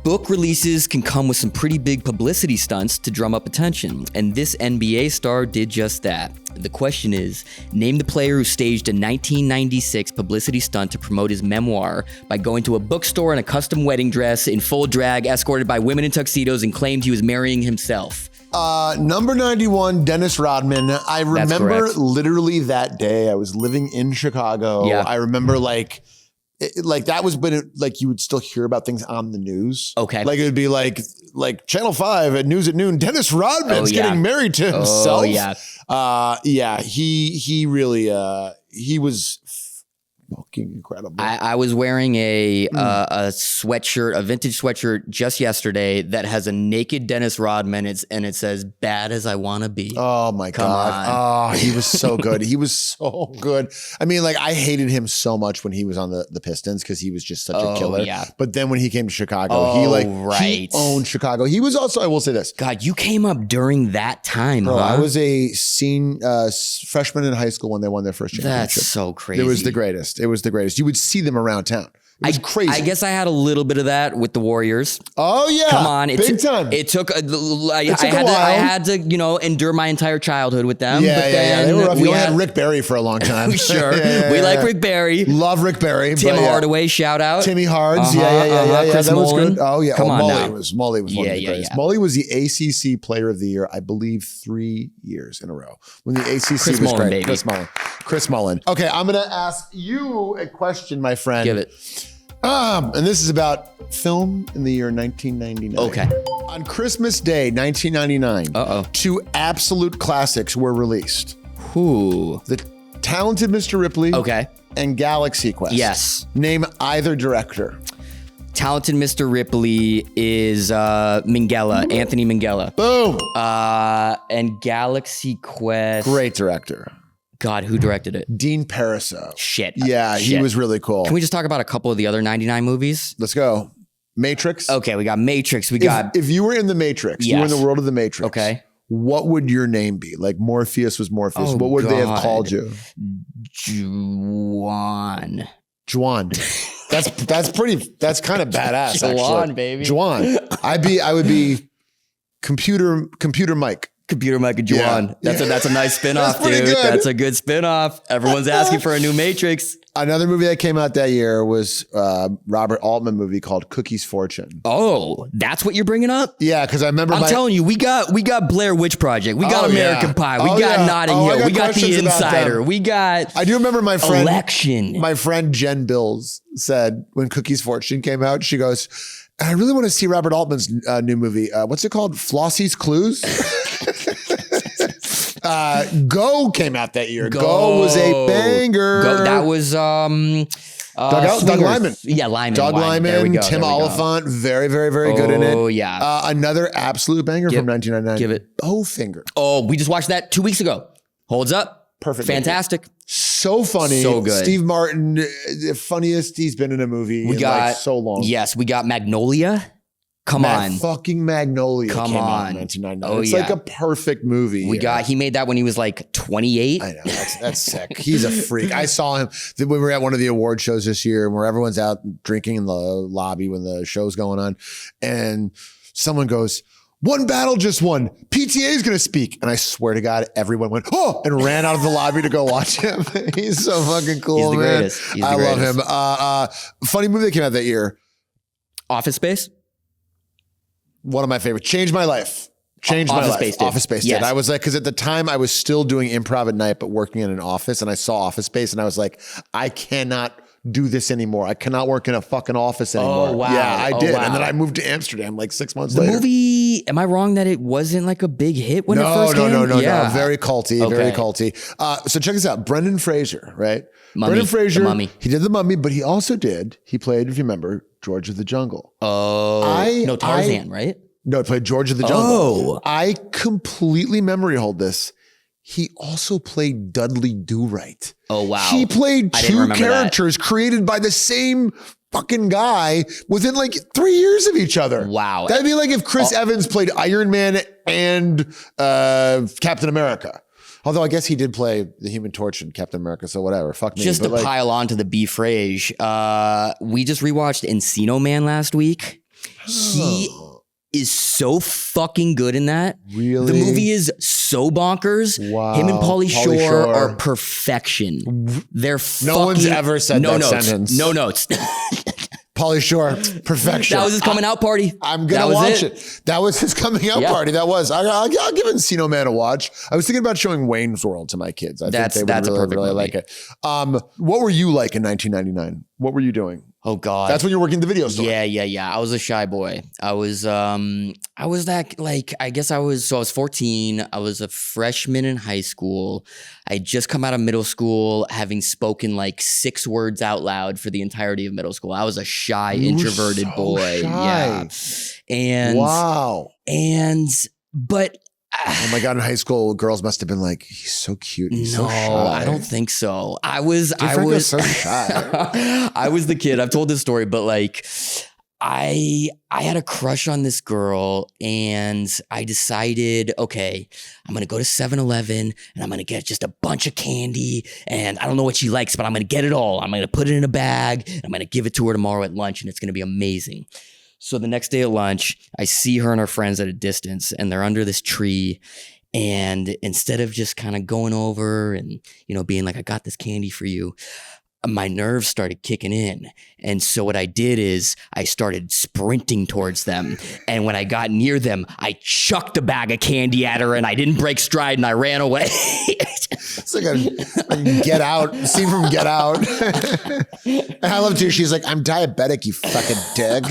book releases can come with some pretty big publicity stunts to drum up attention, and this NBA star did just that. The question is, name the player who staged a 1996 publicity stunt to promote his memoir by going to a bookstore in a custom wedding dress in full drag, escorted by women in tuxedos, and claimed he was marrying himself. Number 91, Dennis Rodman. I remember literally that day I was living in Chicago. Yeah. I remember like that was when you would still hear about things on the news. Okay. Like it would be like Channel 5 at News at Noon, Dennis Rodman's getting married to himself. Oh yeah. He really, he was fucking incredible. I was wearing a sweatshirt, a vintage sweatshirt just yesterday that has a naked Dennis Rodman. And it says, "Bad as I want to be." Oh my God. Oh, he was so good. He was so good. I mean, like I hated him so much when he was on the Pistons because he was just such a killer. Yeah. But then when he came to Chicago, he owned Chicago. He was also, I will say this. God, you came up during that time, Bro, I was a freshman in high school when they won their first championship. That's so crazy. It was the greatest. It was the greatest. You would see them around town. It was crazy. I guess I had a little bit of that with the Warriors. Oh yeah, come on, big time. It took a while. I had to endure my entire childhood with them. Yeah. They were rough. We had Rick Barry for a long time. Sure, we like Rick Barry. Love Rick Barry. Tim Hardaway, shout out. Timmy Hards. Yeah. Chris that was Mullin. good. Oh yeah. Come on Mully now. was one of the greatest. Mully was the ACC Player of the Year, I believe, 3 years in a row when the ACC was great. Baby. Chris Mullin. Okay, I'm gonna ask you a question, my friend. Give it. And this is about film in the year 1999. Okay. On Christmas Day, 1999, two absolute classics were released. Who? The Talented Mr. Ripley. Okay. And Galaxy Quest. Yes. Name either director. Talented Mr. Ripley is Minghella, Anthony Minghella. Boom. And Galaxy Quest. Great director. God, who directed it? Dean Pariseau. Shit. Yeah, he was really cool. Can we just talk about a couple of the other 99 movies? Let's go. Matrix. Okay, we got Matrix. If you were in the Matrix, you were in the world of the Matrix. Okay. What would your name be? Like Morpheus was Morpheus. What would they have called you? Juan. That's kind of badass. Juan, baby. Juan. I would be Computer Mike. Computer Mike and Juan. That's a nice spinoff, dude. Good. That's a good spinoff. Everyone's asking for a new Matrix. Another movie that came out that year was Robert Altman movie called Cookie's Fortune. Oh, that's what you're bringing up? Yeah, because I remember. I'm telling you, we got Blair Witch Project. We got American Pie. We got Notting Hill. We got The Insider. We got. I do remember my friend Election. My friend Jen Bills said when Cookie's Fortune came out, she goes, "I really want to see Robert Altman's new movie. What's it called? Flossie's Clues." Go came out that year. Go was a banger. That was Doug Liman. Yeah, Liman. Doug Liman, Tim Oliphant, very, very, very good in it. Oh yeah. Another absolute banger from 1999. Give it. Bowfinger. Oh, we just watched that 2 weeks ago. Holds up. Perfect. Fantastic. Movie. So funny. So good. Steve Martin, the funniest he's been in a movie in so long. Yes, we got Magnolia. Come on. Fucking Magnolia came out in 1999. It's like a perfect movie. He made that when he was like 28. I know. That's sick. He's a freak. I saw him when we were at one of the award shows this year where everyone's out drinking in the lobby when the show's going on. And someone goes, "One battle just won. PTA is going to speak." And I swear to God, everyone went, "Oh," and ran out of the lobby to go watch him. He's so fucking cool, He's the man. Greatest. He's the I greatest. love him. Funny movie that came out that year. Office Space. One of my favorites. Changed my life. Office Space did. I was like, because at the time I was still doing improv at night, but working in an office, and I saw Office Space, and I was like, I cannot do this anymore. I cannot work in a fucking office anymore. Oh, wow. Yeah, I did. Wow. And then I moved to Amsterdam like 6 months later. The movie, am I wrong that it wasn't like a big hit when it first came? No. Very culty, very culty. So check this out. Brendan Fraser, right? Mummy, Brendan Fraser, The Mummy. He did The Mummy, but he played, if you remember, George of the Jungle. Oh, Tarzan, right? No, he played George of the Jungle. Oh. I completely memory hold this. He also played Dudley Do-Right. Oh, wow. He played two characters created by the same fucking guy within like 3 years of each other. Wow. That'd be like if Chris Evans played Iron Man and Captain America. Although I guess he did play the Human Torch in Captain America, so whatever. Fuck me. Just to pile on to the B phrase, we just rewatched Encino Man last week. He is so fucking good in that. Really? The movie is so bonkers. Wow. Him and Pauly Shore are perfection. They're no one's ever said that sentence. No notes. Pauly Shore, perfection. That was his coming out party. I'm going to watch it. That was his coming out party. That was. I'll give Encino Man a watch. I was thinking about showing Wayne's World to my kids. I think they would really like it. What were you like in 1999? What were you doing? Oh God. That's when you're working the video store. Yeah. I was a shy boy. I was that like, I was 14. I was a freshman in high school. I had just come out of middle school, having spoken like 6 words out loud for the entirety of middle school. I was a shy, introverted boy. Shy. Yeah. But oh my God, in high school, girls must have been like, he's so cute. He's so shy. I don't think so. I was so shy. I was the kid. I've told this story, but like I had a crush on this girl and I decided, okay, I'm going to go to 7-Eleven and I'm going to get just a bunch of candy and I don't know what she likes, but I'm going to get it all. I'm going to put it in a bag and I'm going to give it to her tomorrow at lunch and it's going to be amazing. So the next day at lunch, I see her and her friends at a distance and they're under this tree. And instead of just kind of going over and, being like, I got this candy for you, my nerves started kicking in. And so what I did is I started sprinting towards them. And when I got near them, I chucked a bag of candy at her and I didn't break stride and I ran away. It's like a Get Out, scene from Get Out. And I love too, she's like, I'm diabetic, you fucking dick.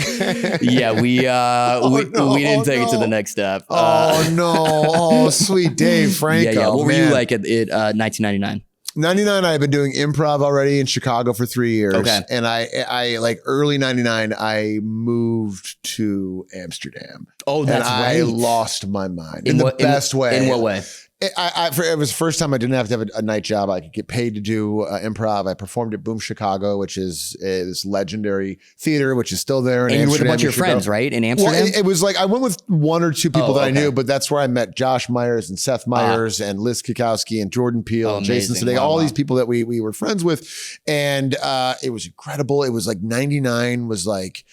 Yeah, we didn't take it to the next step. Oh, sweet Dave Franco. Yeah. What were you like at 1999? 99, I've been doing improv already in Chicago for 3 years. Okay. And I like early 99, I moved to Amsterdam. Oh, that's right. I lost my mind in the best way. In what way? It was the first time I didn't have to have a night job. I could get paid to do improv. I performed at Boom Chicago, which is this legendary theater, which is still there. And you were with a bunch of your friends, right? In Amsterdam? Well, it was like, I went with 1 or 2 people that I knew, but that's where I met Josh Myers and Seth Meyers and Liz Kukowski and Jordan Peele and Jason Sudeikis, all these people that we were friends with. And it was incredible. It was like 99 was like,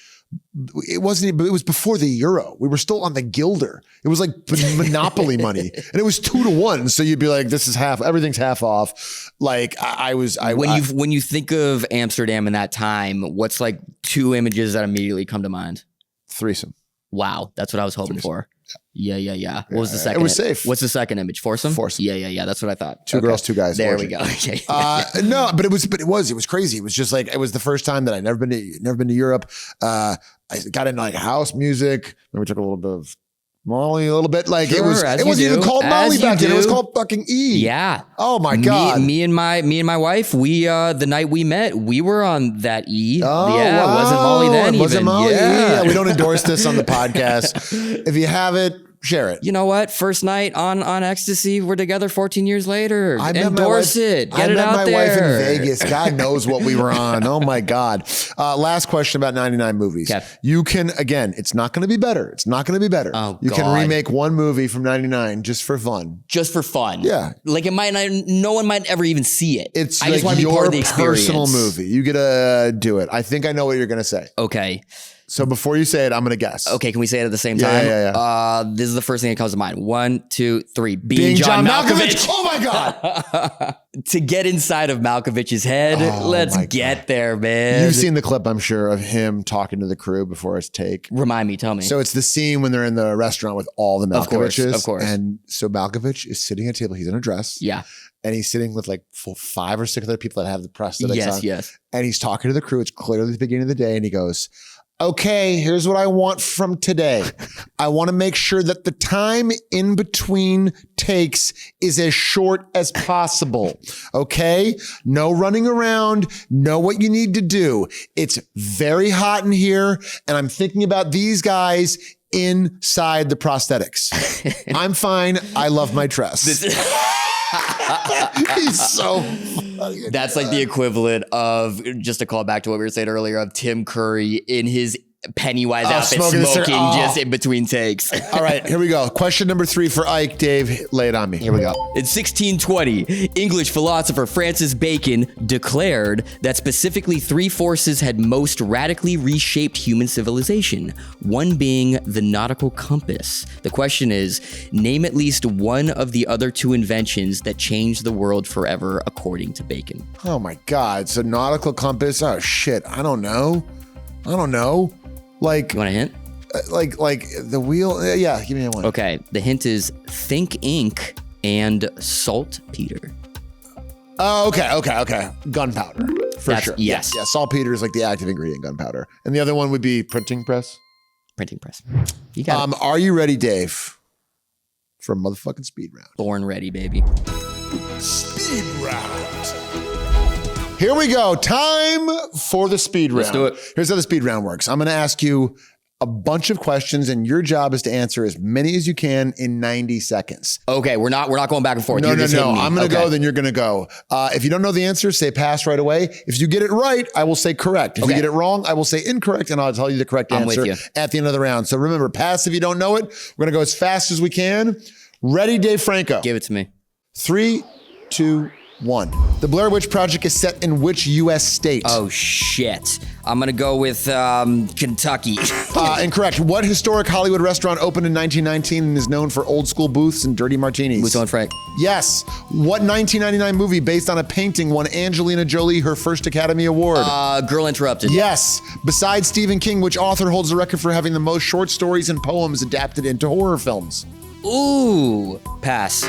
it wasn't, but it was before the euro. We were still on the guilder. It was like monopoly money and it was 2 to 1. So you'd be like, this is everything's half off. Like when you think of Amsterdam in that time, what's like 2 images that immediately come to mind? Threesome. Wow. That's what I was hoping for. Yeah. What was the second? It was safe. What's the second image? Foursome? Yeah. That's what I thought. 2 girls, 2 guys. There we go. Okay. No, but it was crazy. It was just like, it was the first time that I'd never been to Europe. I got into like house music. Then we took a little bit of Molly, a little bit. Like it wasn't even called Molly back then. It was called fucking E. Yeah. Oh my God. Me and my wife, we the night we met, we were on that E. Oh, yeah. Wow. It wasn't Molly then. It wasn't Molly. Yeah. We don't endorse this on the podcast. If you have it, share it. You know what? First night on Ecstasy. We're together 14 years later. Endorse it. Get it out there. I met my wife in Vegas. God knows what we were on. Oh my God. Last question about 99 movies. Okay. You can, again, it's not going to be better. It's not going to be better. Oh, you can remake 1 movie from 99 just for fun. Just for fun. Yeah. Like it might not, no one might ever even see it. It's I just want to be part of the experience. Personal movie. You get to do it. I think I know what you're going to say. Okay. So before you say it, I'm going to guess. Okay, can we say it at the same time? Yeah. This is the first thing that comes to mind. 1, 2, 3. Being John Malkovich. Oh my God. To get inside of Malkovich's head, let's get there, man. You've seen the clip, I'm sure, of him talking to the crew before his take. Remind me, tell me. So it's the scene when they're in the restaurant with all the Malkoviches. Of course. And so Malkovich is sitting at a table. He's in a dress. Yeah. And he's sitting with like 5 or 6 other people that have the prosthetics on. Yes. And he's talking to the crew. It's clearly the beginning of the day. And he goes, okay, here's what I want from today. I want to make sure that the time in between takes is as short as possible. Okay? No running around. Know what you need to do. It's very hot in here. And I'm thinking about these guys inside the prosthetics. I'm fine. I love my dress. He's so That's like the equivalent of, just to call back to what we were saying earlier, of Tim Curry in his Pennywise outfit, smoking just in between takes. All right, here we go. Question number 3 for Ike. Dave, lay it on me. Here we go. In 1620, English philosopher Francis Bacon declared that specifically 3 forces had most radically reshaped human civilization, one being the nautical compass. The question is, name at least one of the other 2 inventions that changed the world forever, according to Bacon. Oh my God, so nautical compass, oh shit, I don't know. Like, you want a hint? Like the wheel. Yeah, give me one. Okay, the hint is think ink and saltpeter. Oh, okay. Gunpowder, for sure. Yes. Yeah, saltpeter is like the active ingredient, gunpowder. And the other one would be printing press. Printing press. You got it. Are you ready, Dave, for a motherfucking speed round? Born ready, baby. Speed round. Here we go. Time for the speed round. Let's do it. Here's how the speed round works. I'm going to ask you a bunch of questions, and your job is to answer as many as you can in 90 seconds. Okay, we're not going back and forth. No. I'm going to go, then you're going to go. If you don't know the answer, say pass right away. If you get it right, I will say correct. If you get it wrong, I will say incorrect, and I'll tell you the correct answer at the end of the round. So remember, pass if you don't know it. We're going to go as fast as we can. Ready, Dave Franco? Give it to me. 3, 2, 1. The Blair Witch Project is set in which U.S. state? Oh, shit. I'm going to go with Kentucky. Incorrect. What historic Hollywood restaurant opened in 1919 and is known for old school booths and dirty martinis? Musso and Frank. Yes. What 1999 movie based on a painting won Angelina Jolie her first Academy Award? Girl Interrupted. Yes. Besides Stephen King, which author holds the record for having the most short stories and poems adapted into horror films? Ooh, pass.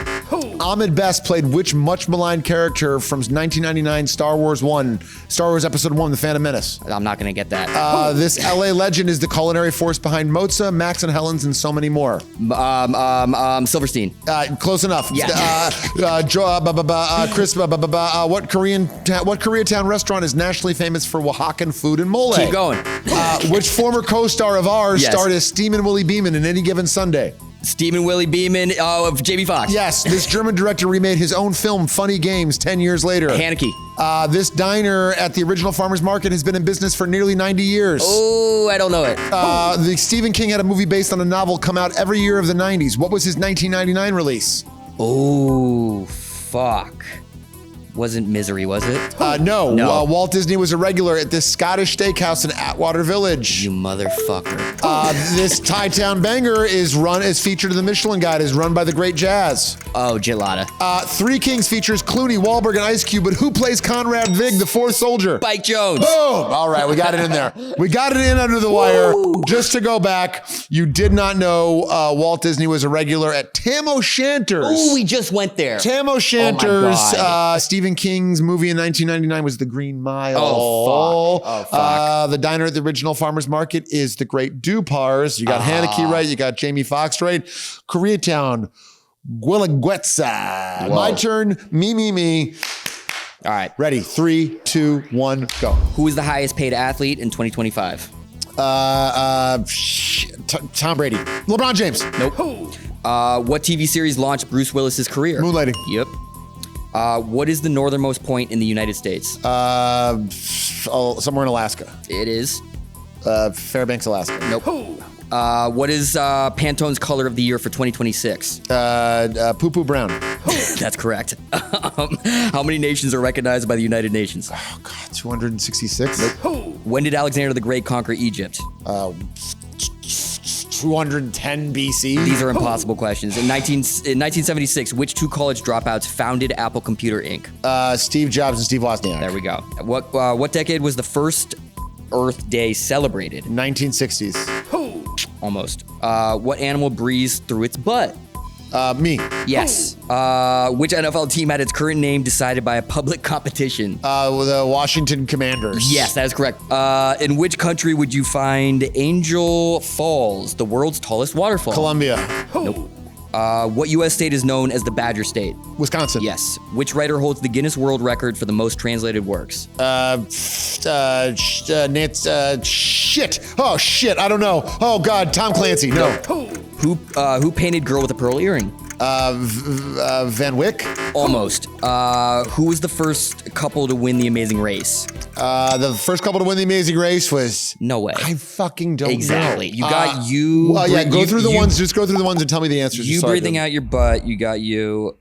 Ahmed Best played which much maligned character from 1999 Star Wars Episode 1, The Phantom Menace? I'm not going to get that. This LA legend is the culinary force behind Mozza, Max and Helen's, and so many more. Silverstein. Close enough. Yeah. Chris, what Koreatown restaurant is nationally famous for Oaxacan food and mole? Keep going. Which former co-star of ours starred as Steamin' Willie Beeman in Any Given Sunday? Stephen Willie Beeman of Jamie Foxx. Yes, this German director remade his own film, Funny Games, 10 years later. Haneke. This diner at the original Farmer's Market has been in business for nearly 90 years. Oh, I don't know it. The Stephen King had a movie based on a novel come out every year of the 90s. What was his 1999 release? Oh, fuck. Wasn't Misery, was it? No. Walt Disney was a regular at this Scottish steakhouse in Atwater Village. You motherfucker. This Thai Town banger is featured in the Michelin Guide, is run by the Great Jazz. Oh, Gelada. Three Kings features Clooney, Wahlberg, and Ice Cube, but who plays Conrad Vig, the fourth soldier? Spike Jones. Boom! All right, we got it in there. We got it in under the wire. Just to go back, you did not know Walt Disney was a regular at Tam O'Shanter's. Oh, we just went there. Tam O'Shanter's, Stephen King's movie in 1999 was The Green Mile. Oh, fuck. The diner at the original Farmer's Market is the Great Dupars. You got Haneke right. You got Jamie Foxx right. Koreatown, Guelaguetza. My turn. Me. All right. Ready. 3, 2, 1, go. Who is the highest paid athlete in 2025? Tom Brady. LeBron James. Nope. What TV series launched Bruce Willis's career? Moonlighting. Yep. What is the northernmost point in the United States? Somewhere in Alaska. It is. Fairbanks, Alaska. Nope. What is Pantone's color of the year for 2026? Poo-poo brown. That's correct. How many nations are recognized by the United Nations? Oh, God, 266? Nope. When did Alexander the Great conquer Egypt? 210 BC. These are impossible questions. In 1976, which 2 college dropouts founded Apple Computer Inc.? Steve Jobs and Steve Wozniak. There we go. What decade was the first Earth Day celebrated? 1960s. Almost. What animal breathes through its butt? Me. Yes. Which NFL team had its current name decided by a public competition? The Washington Commanders. Yes, that is correct. In which country would you find Angel Falls, the world's tallest waterfall? Colombia. Nope. What U.S. state is known as the Badger State? Wisconsin. Yes. Which writer holds the Guinness World Record for the most translated works? Shit. Oh, shit. I don't know. Oh, God. Tom Clancy. No. Who painted Girl with a Pearl Earring? Van Wyck? Almost. Who was the first couple to win the Amazing Race? The first couple to win the Amazing Race was... No way. I fucking don't know. Exactly. You got you... Well, yeah, go through the ones. Just go through the ones and tell me the answers. You breathing out your butt. You got you.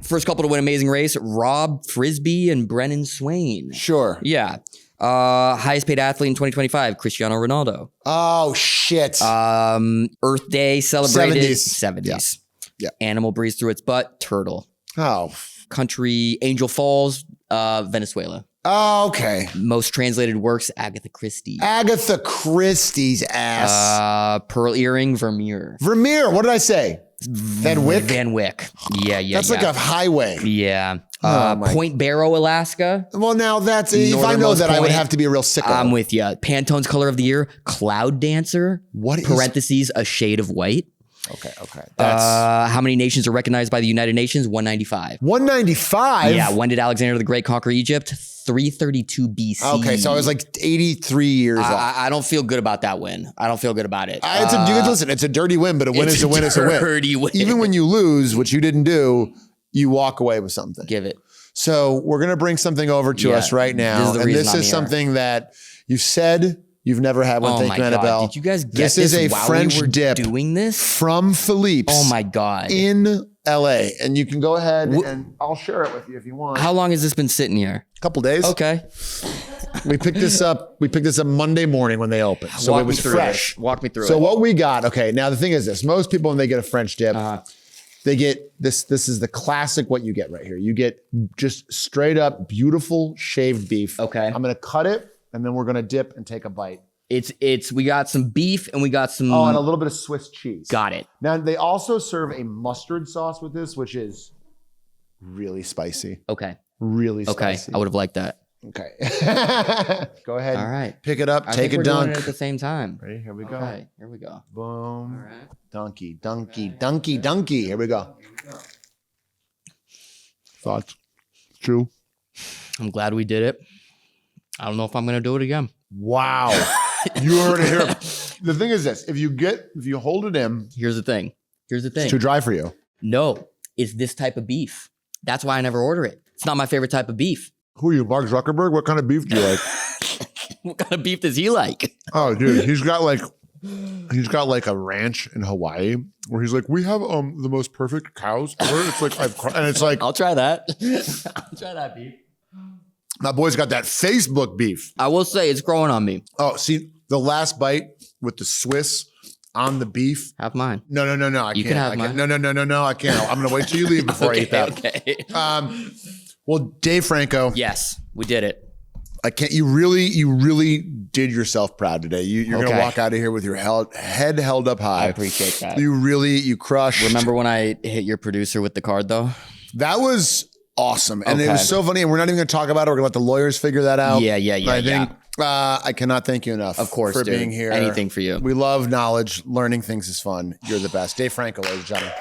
First couple to win Amazing Race, Rob Frisbee and Brennan Swain. Sure. Yeah. Highest paid athlete in 2025, Cristiano Ronaldo. Oh, shit. Earth Day celebrated. 70s. Yeah. Animal breathes through its butt, turtle. Oh. Country, Angel Falls, Venezuela. Oh, okay. Most translated works, Agatha Christie. Agatha Christie's ass. Pearl earring, Vermeer. Vermeer, what did I say? Van Wyck? Van Wyck. Yeah. That's like a highway. Yeah. Point Barrow, Alaska. Well, now that's, if I know that, I would have to be a real sicko. I'm with you. Pantone's color of the year, Cloud Dancer. What is... Parentheses, a shade of white. Okay. That's... how many nations are recognized by the United Nations? 195. 195? Yeah. When did Alexander the Great conquer Egypt? 332 BC. Okay, so I was like 83 years old. I don't feel good about that win. I don't feel good about it. Listen, it's a dirty win, but a win is a win is a win. Dirty win. Even when you lose, which you didn't do, you walk away with something. Give it. So we're going to bring something over to us right now. This is something that you said you've never had one. Thank you, Annabelle. Did you guys get this? This is a French dip doing this? from Philippe's. Oh my God. In LA. And you can go ahead and I'll share it with you if you want. How long has this been sitting here? A couple days. Okay. We picked this up Monday morning when they opened. So it was fresh. Walk me through it. So what we got, okay, now the thing is this. Most people, when they get a French dip, they get this is the classic what you get right here. You get just straight up beautiful shaved beef. Okay. I'm gonna cut it and then we're gonna dip and take a bite. We got some beef and we got some... Oh, and a little bit of Swiss cheese. Got it. Now they also serve a mustard sauce with this, which is really spicy. Okay. Really spicy. I would have liked that. Okay. Go ahead. All right. Pick it up. Take a dunk. Doing it at the same time. Ready? Here we go. Okay. Here we go. Boom. All right. Donkey. Here we go. Thoughts? True. I'm glad we did it. I don't know if I'm going to do it again. Wow. You heard it here. The thing is this. If you hold it in. Here's the thing. It's too dry for you. No. It's this type of beef. That's why I never order it. It's not my favorite type of beef. Who are you, Mark Zuckerberg? What kind of beef do you like? What kind of beef does he like? Oh, dude, he's got like a ranch in Hawaii where he's like, we have the most perfect cows ever. It's like it's like I'll try that. I'll try that beef. My boy's got that Facebook beef. I will say it's growing on me. Oh, see the last bite with the Swiss on the beef. Have mine. No. I can't. You can have mine. No. I can't. I'm gonna wait till you leave before I eat that. Okay. Well, Dave Franco. Yes, we did it. I can't. You really did yourself proud today. You're gonna walk out of here with your head held up high. I appreciate that. You crushed. Remember when I hit your producer with the card though? That was awesome, and it was so funny. And we're not even gonna talk about it. We're gonna let the lawyers figure that out. Yeah. I think I cannot thank you enough. Of course, for being here. Anything for you. We love knowledge. Learning things is fun. You're the best, Dave Franco, ladies and gentlemen.